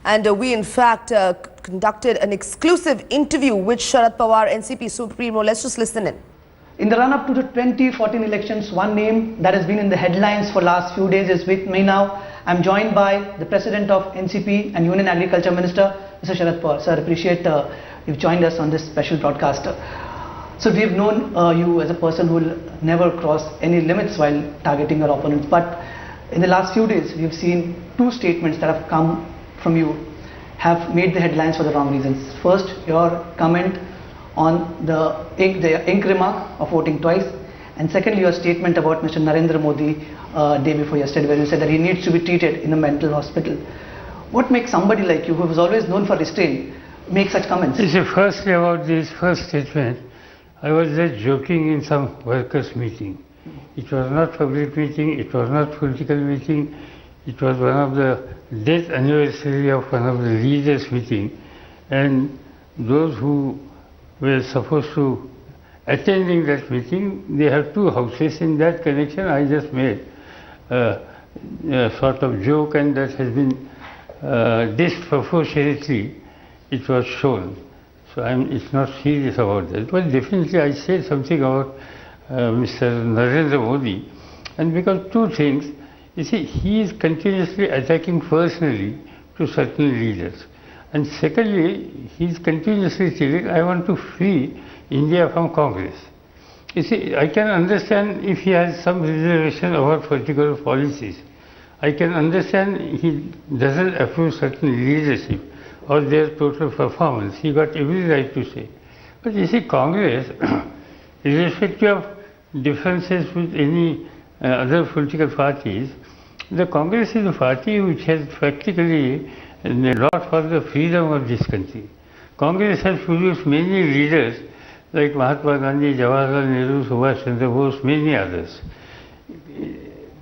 And we in fact conducted an exclusive interview with Sharad Pawar, NCP Supremo. Let's just listen in. In the run-up to the 2014 elections, one name that has been in the headlines for last few days is with me now. I'm joined by the President of NCP and Union Agriculture Minister, Mr. Sharad Pawar. Sir, I appreciate you've joined us on this special broadcast. So we've known you as a person who will never cross any limits while targeting your opponents. But in the last few days, we've seen two statements that have come from you have made the headlines for the wrong reasons. First, your comment on the ink remark of voting twice, and secondly, your statement about Mr. Narendra Modi day before yesterday, where you said that he needs to be treated in a mental hospital. What makes somebody like you, who was always known for restraint, make such comments? You see, firstly about this first statement, I was just joking in some workers' meeting. It was not public meeting, it was not political meeting, it was one of the death anniversary of one of the leaders' meeting, and those who were supposed to attending that meeting, they have two houses. In that connection, I just made a sort of joke, and that has been disproportionately, it was shown. So it's not serious about that. But definitely I said something about Mr. Narendra Modi, and because two things. You see, he is continuously attacking personally to certain leaders. And secondly, he is continuously saying, I want to free India from Congress. You see, I can understand if he has some reservation about particular policies. I can understand he doesn't approve certain leadership or their total performance. He got every right to say. But you see, Congress, irrespective of differences with any other political parties, the Congress is a party which has practically a lot for the freedom of this country. Congress has produced many leaders like Mahatma Gandhi, Jawaharlal Nehru, Subhash Chandra Bose, many others.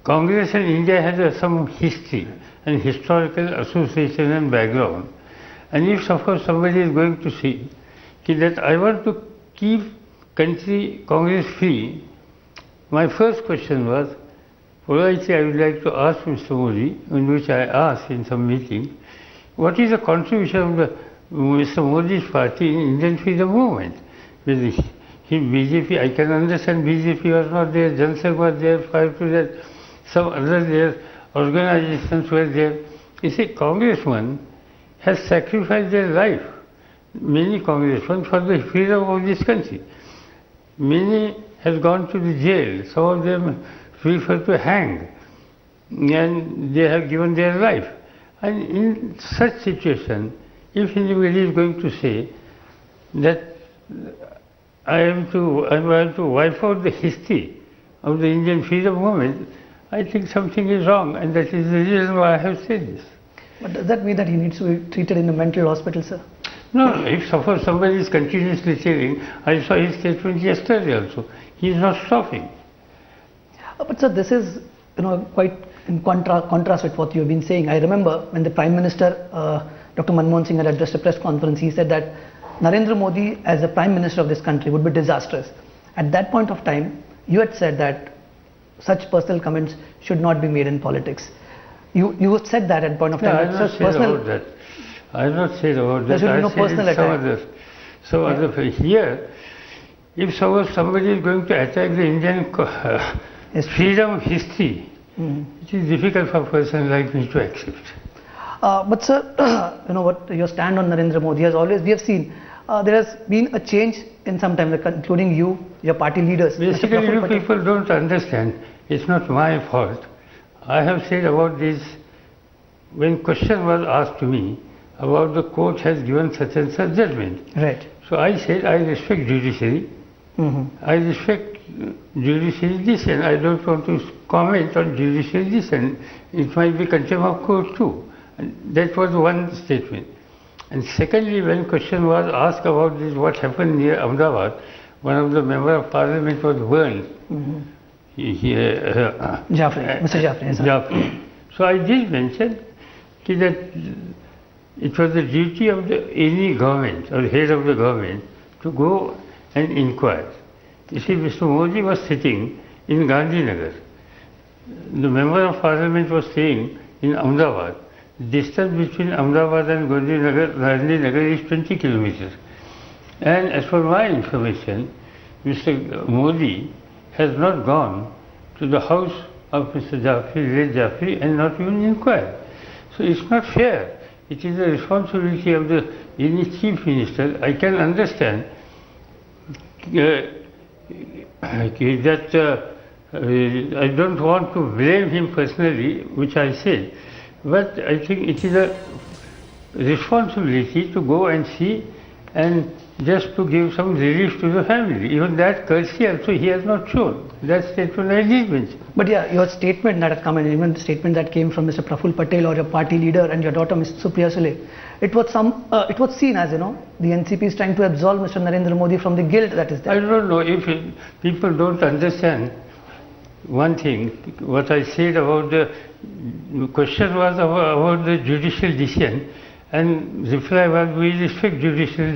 Congress and India has some history and historical association and background. And if suppose somebody is going to say that I want to keep country Congress free, my first question was, politely I would like to ask Mr. Modi, in which I asked in some meeting, what is the contribution of Mr. Modi's party in Indian freedom movement? With BJP, I can understand BJP was not there, Jansangh was there, prior to that, some other there, organizations were there. You see, congressmen have sacrificed their life, many congressmen, for the freedom of this country. Many have gone to the jail, some of them prefer to hang, and they have given their life. And in such situation, if anybody is going to say that I want to wipe out the history of the Indian freedom movement, I think something is wrong, and that is the reason why I have said this. But does that mean that he needs to be treated in a mental hospital, sir? No, if suppose somebody is continuously saying, I saw his statement yesterday also, he is not stopping. But sir, this is quite in contrast with what you have been saying. I remember when the Prime Minister, Dr. Manmohan Singh, had addressed a press conference, he said that Narendra Modi as the Prime Minister of this country would be disastrous. At that point of time, you had said that such personal comments should not be made in politics. You said that at point of time. I have not said about that. I have not said about that. There should be no personal attack. Some other here, if somebody is going to attack the Indian freedom history, it is difficult for a person like me to accept. But sir, what your stand on Narendra Modi has always, we have seen, there has been a change in some time, including you, your party leaders. Basically, you people don't understand. It's not my fault. I have said about this, when question was asked to me about the court has given such and such judgment. Right. So I said I respect judiciary. I respect judiciary decision. I don't want to comment on judiciary decision. It might be contempt of court too. And that was one statement. And secondly, when question was asked about this, what happened near Ahmedabad, one of the member of parliament was burned. Mr. Jaffrey. So I did mention that it was the duty of any government or head of the government to go and inquire. You see, Mr. Modi was sitting in Gandhinagar. The member of parliament was staying in Ahmedabad. distance between Ahmedabad and Gandhinagar is 20 kilometers. And as per my information, Mr. Modi has not gone to the house of Mr. Jafri, and not even inquired. So it's not fair. It is the responsibility of the chief minister. I can understand that I don't want to blame him personally, which I said, but I think it is a responsibility to go and see and just to give some relief to the family. Even that courtesy also he has not shown. That statement I did mention. But yeah, your statement that has come and even the statement that came from Mr. Praful Patel or your party leader and your daughter Ms. Supriya Sule, it was seen as, the NCP is trying to absolve Mr. Narendra Modi from the guilt that is there. I don't know if people don't understand one thing. What I said about the question was about the judicial decision, and reply was we respect judicial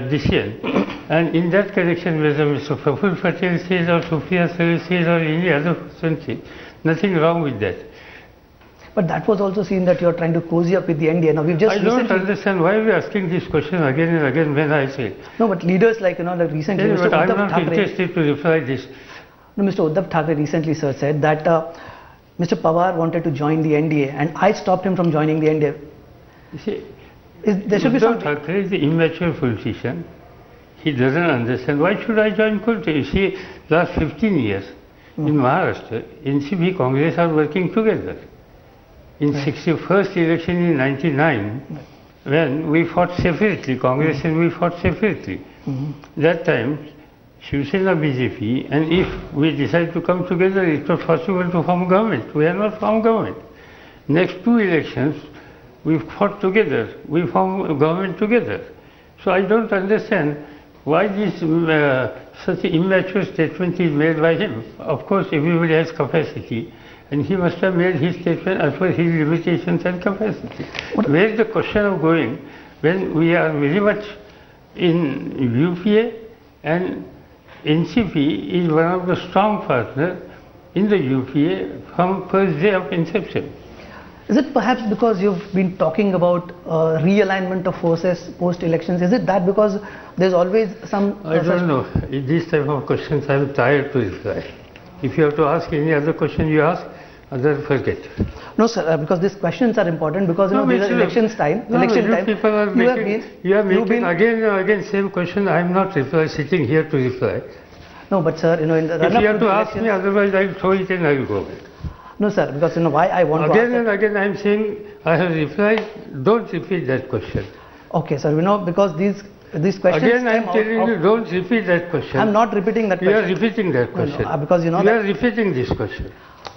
decision. And in that connection, whether Mr. Praful Patel says or Supriya Sule says or any other person says, nothing wrong with that. But that was also seen that you are trying to cozy up with the NDA. Now we've just I don't understand why we are asking this question again and again when I say. No, but leaders like, like recently Mr. Mr. I'm Uddhav not Thackeray, interested to reply this. No, Mr. Uddhav Thackeray recently, sir, said that Mr. Pawar wanted to join the NDA and I stopped him from joining the NDA. You see, there should be some. Thackeray is an immature politician. He doesn't understand. Why should I join politics? You see, last 15 years in Maharashtra, NCP Congress are working together. In 61st election in 99, when we fought separately, Congress and we fought separately. That time, Shiv Sena BJP, and if we decide to come together, it was possible to form government. We are not formed government. Next two elections, we fought together. We formed government together. So I don't understand why this such an immature statement is made by him. Of course, everybody has capacity, and he must have made his statement as per his limitations and capacity. Where is the question of going when we are very much in UPA, and NCP is one of the strong partners in the UPA from first day of inception. Is it perhaps because you've been talking about realignment of forces post-elections? Is it that because there's always some... I don't know. In these type of questions, I'm tired to reply. If you have to ask any other question you ask, otherwise forget. No, sir, because these questions are important because these are elections time. People are you are making again and again same question. I am not sitting here to reply. No, but sir, in the if you have to ask me, otherwise I will throw it and I will go back. No, sir, because why I want again to and again I am saying I have replied. Don't repeat that question. Okay, sir. Because these questions. Again I am telling you, don't repeat that question. I am not repeating that question. You are repeating that question. No, because you are repeating this question.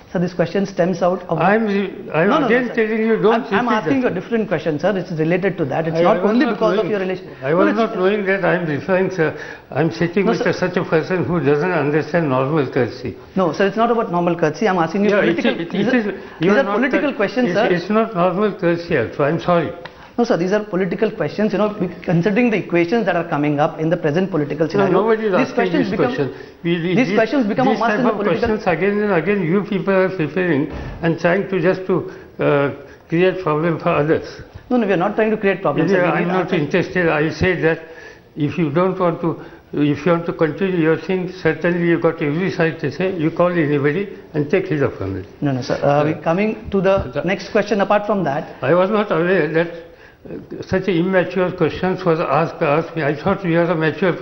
So this question stems out of... I am again telling you, don't repeat that. I am asking you a different question, sir. It's related to that. It's not only because of your relation. I was not knowing that I am referring, sir. I am sitting with such a person who doesn't understand normal courtesy. No, sir, it's not about normal courtesy. I am asking you political... These are political questions, sir. It's not normal courtesy also. I am sorry. No, sir, these are political questions, considering the equations that are coming up in the present political scenario. No, nobody is asking these questions. These questions become a must in the political... questions again and again you people are preparing and trying to just to create problem for others. No, we are not trying to create problems. I am not interested. I say that if you don't want to, if you want to continue your thing, certainly you got every side to say, you call anybody and take his appointment. No, sir. We're coming to the next question apart from that. I was not aware that such immature questions was asked me. I thought we are a mature...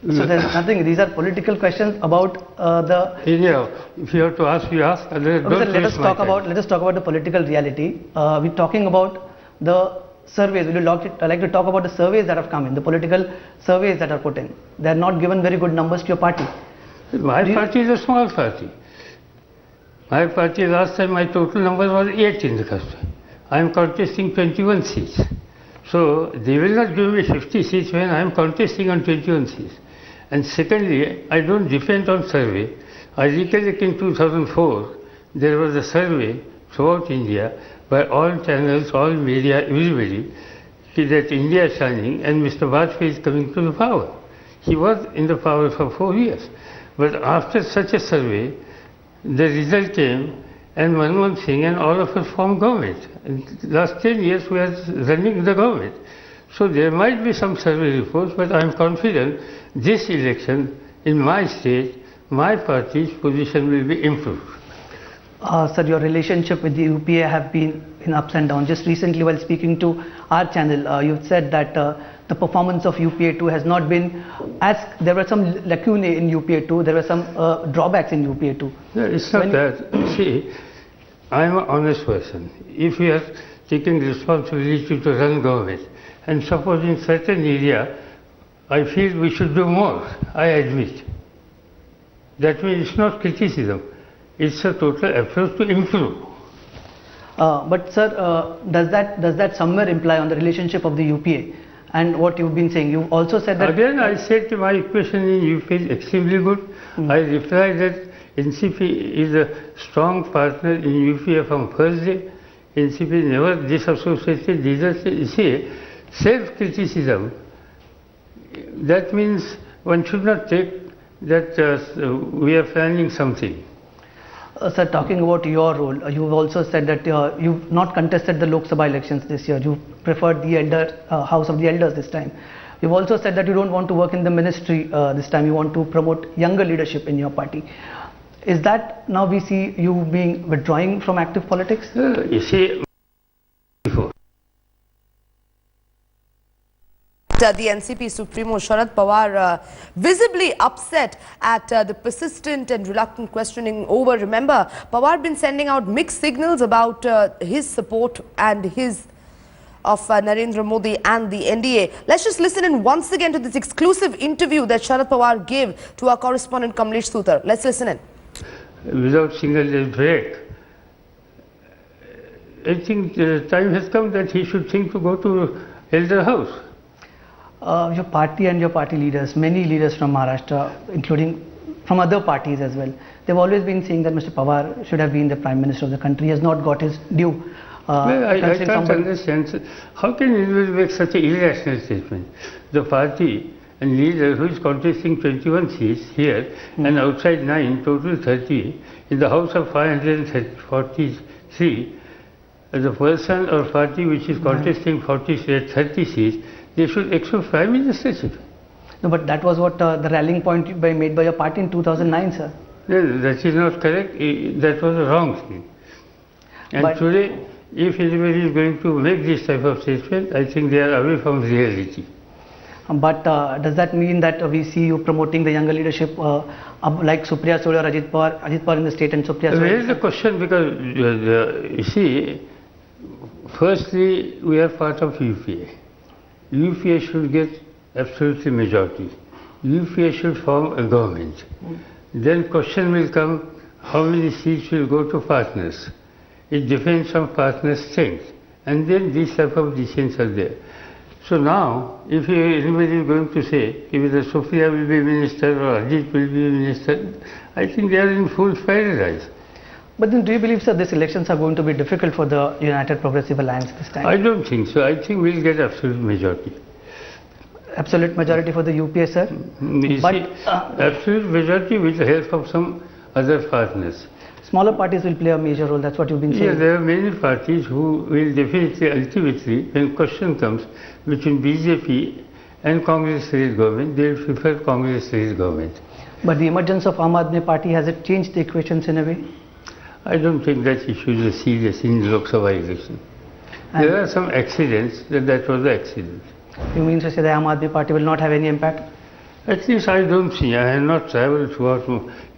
So there's nothing, these are political questions about the... Anyhow, if you have to ask, you ask. Let us talk about the political reality. We're talking about the surveys. Would you like to talk about the surveys that have come in, the political surveys that are put in? They are not given very good numbers to your party. My party is a small party. My party, last time my total number was 8 in the country. I am contesting 21 seats. So they will not give me 50 seats when I am contesting on 21 seats. And secondly, I don't depend on survey. I recollect in 2004, there was a survey throughout India by all channels, all media, everybody, that India is shining and Mr. Vajpayee is coming to the power. He was in the power for 4 years. But after such a survey, the result came and Manmohan Singh and all of us formed government. And last 10 years we are running the government. So there might be some survey reports, but I am confident this election in my state, my party's position will be improved. Sir, your relationship with the UPA have been in ups and downs. Just recently, while speaking to our channel, you said that the performance of UPA-II has not been as, there were some lacunae in UPA-II, there were some drawbacks in UPA-II. No, it's not that. See, I am an honest person. If we are taking responsibility to run government, and suppose in certain area, I feel we should do more, I admit. That means it's not criticism. It's a total approach to improve. But sir, does that somewhere imply on the relationship of the UPA and what you've been saying? You also said that... Again, I said my equation in UPA is extremely good. I replied that NCP is a strong partner in UPA from first day. NCP never disassociated leaders. You see, self-criticism, that means one should not take that we are planning something. Sir, talking about your role, you've also said that you've not contested the Lok Sabha elections this year. You preferred the House of the Elders this time. You've also said that you don't want to work in the ministry this time. You want to promote younger leadership in your party. Is that now we see you being withdrawing from active politics? You see, before. The NCP Supremo Sharad Pawar visibly upset at the persistent and reluctant questioning over. Remember, Pawar been sending out mixed signals about his support and his of Narendra Modi and the NDA. Let's just listen in once again to this exclusive interview that Sharad Pawar gave to our correspondent Kamlesh Sutar. Let's listen in. Without single day break, I think the time has come that he should think to go to Elder House. Your party and your party leaders, many leaders from Maharashtra, including from other parties as well, they've always been saying that Mr. Pawar should have been the Prime Minister of the country. He has not got his due. Well, I can't understand. How can you make such an irrational statement? The party and leader who is contesting 21 seats here and outside 9, total 30, in the House of 543, the person or party which is contesting 30 seats, they should accept Prime Ministership. No, but that was what the rallying point made by your party in 2009, sir. No, that is not correct. That was a wrong thing. And but today, if anybody is going to make this type of statement, I think they are away from reality. But does that mean that we see you promoting the younger leadership like Supriya Sule or Ajit Pawar in the state and Supriya Sule? There is a question because, you see, firstly, we are part of UPA. UPA should get absolutely majority. UPA should form a government. Then question will come, how many seats will go to partners? It depends on partners' strength. And then these type of decisions are there. So now, if anybody is going to say, whether Supriya will be minister or Ajit will be minister, I think they are in full paradise. But then do you believe, sir, these elections are going to be difficult for the United Progressive Alliance this time? I don't think so. I think we'll get absolute majority. Absolute majority for the UPA, sir? Absolute majority with the help of some other partners. Smaller parties will play a major role, that's what you've been saying? Yeah, there are many parties who will definitely, ultimately, when question comes between BJP and Congress-led government, they will prefer Congress-led government. But the emergence of Aam Aadmi Party, has it changed the equations in a way? I don't think that issue is serious in the Lok Sabha election. And there are some accidents, that was the accident. You mean to say the Aam Aadmi Party will not have any impact? At least I don't see. I have not travelled throughout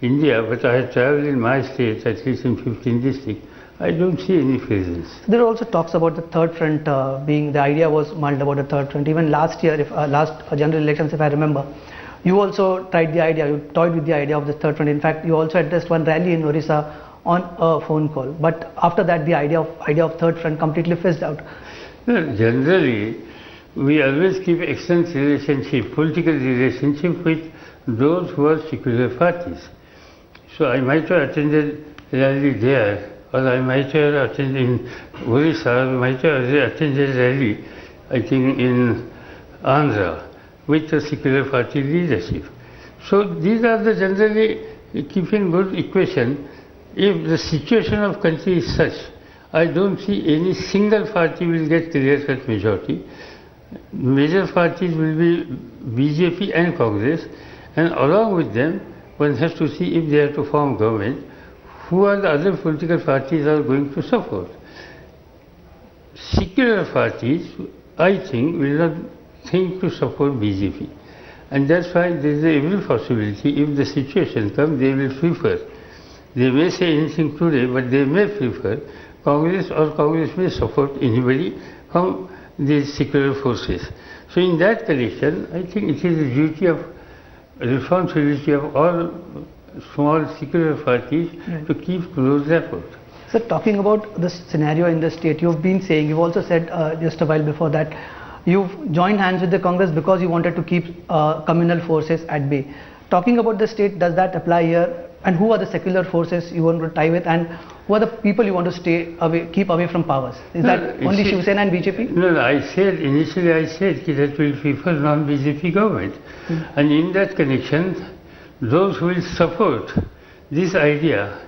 India, but I have travelled in my state, at least in 15 districts. I don't see any presence. There are also talks about the third front being, the idea was mulled about the third front. Even last year, last general elections, if I remember, you also tried the idea, you toyed with the idea of the third front. In fact, you also addressed one rally in Orissa on a phone call. But after that, the idea of third front completely fizzed out. Well, generally, we always keep excellent relationship, political relationship with those who are secular parties. So I might have attended rally there, or I might have attended in Orissa, or I might have attended rally, I think in Andhra, with the secular party leadership. So these are the generally keeping good equation. if the situation of country is such, I don't see any single party will get clear-cut majority. Major parties will be BJP and Congress, and along with them, one has to see if they have to form government, who are the other political parties are going to support. Secular parties, I think, will not think to support BJP. And that's why there is every possibility, if the situation comes, they will prefer. They may say anything today, but they may prefer Congress, or Congress may support anybody from these secular forces. So in that condition, I think it is the duty of, responsibility of all small secular parties to keep close rapport. Sir, talking about the scenario in the state, you've been saying, you've also said just a while before that you've joined hands with the Congress because you wanted to keep communal forces at bay. Talking about the state, does that apply here? And who are the secular forces you want to tie with, and who are the people you want to stay away, keep away from powers? Is that only Shiv Sena and BJP? No, initially I said that we prefer non-BJP government. And in that connection, those who will support this idea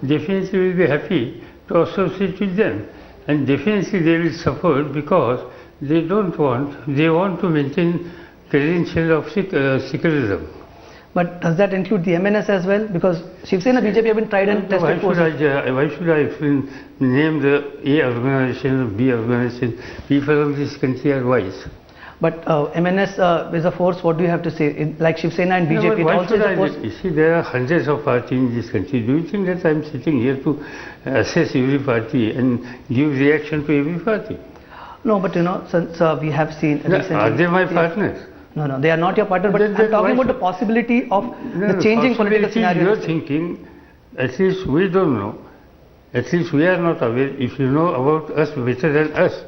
definitely will be happy to associate with them. And definitely they will support because they want to maintain credential of secularism. But does that include the MNS as well? Because Shiv Sena, BJP have been tried and tested. Why should I name the A organization or B organization? People of this country are wise. But MNS is a force. What do you have to say? Like Shiv Sena and BJP, no, also is a force. You see, there are hundreds of parties in this country. Do you think that I am sitting here to assess every party and give reaction to every party? No, but since we have seen recently, are they my partners? No, they are not your partner. But I'm talking about the possibility of the changing political scenario. You are thinking, at least we don't know. At least we are not aware. If you know about us better than us,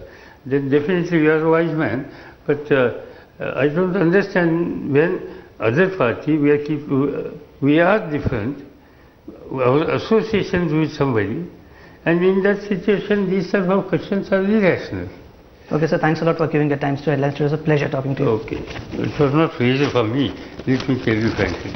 then definitely you are a wise man. But I don't understand when other party we are different, our associations with somebody, and in that situation these type of questions are irrational. Okay, sir, thanks a lot for giving the time to Headlines. It was a pleasure talking to you. Okay, it was not pleasure for me, let me tell you frankly.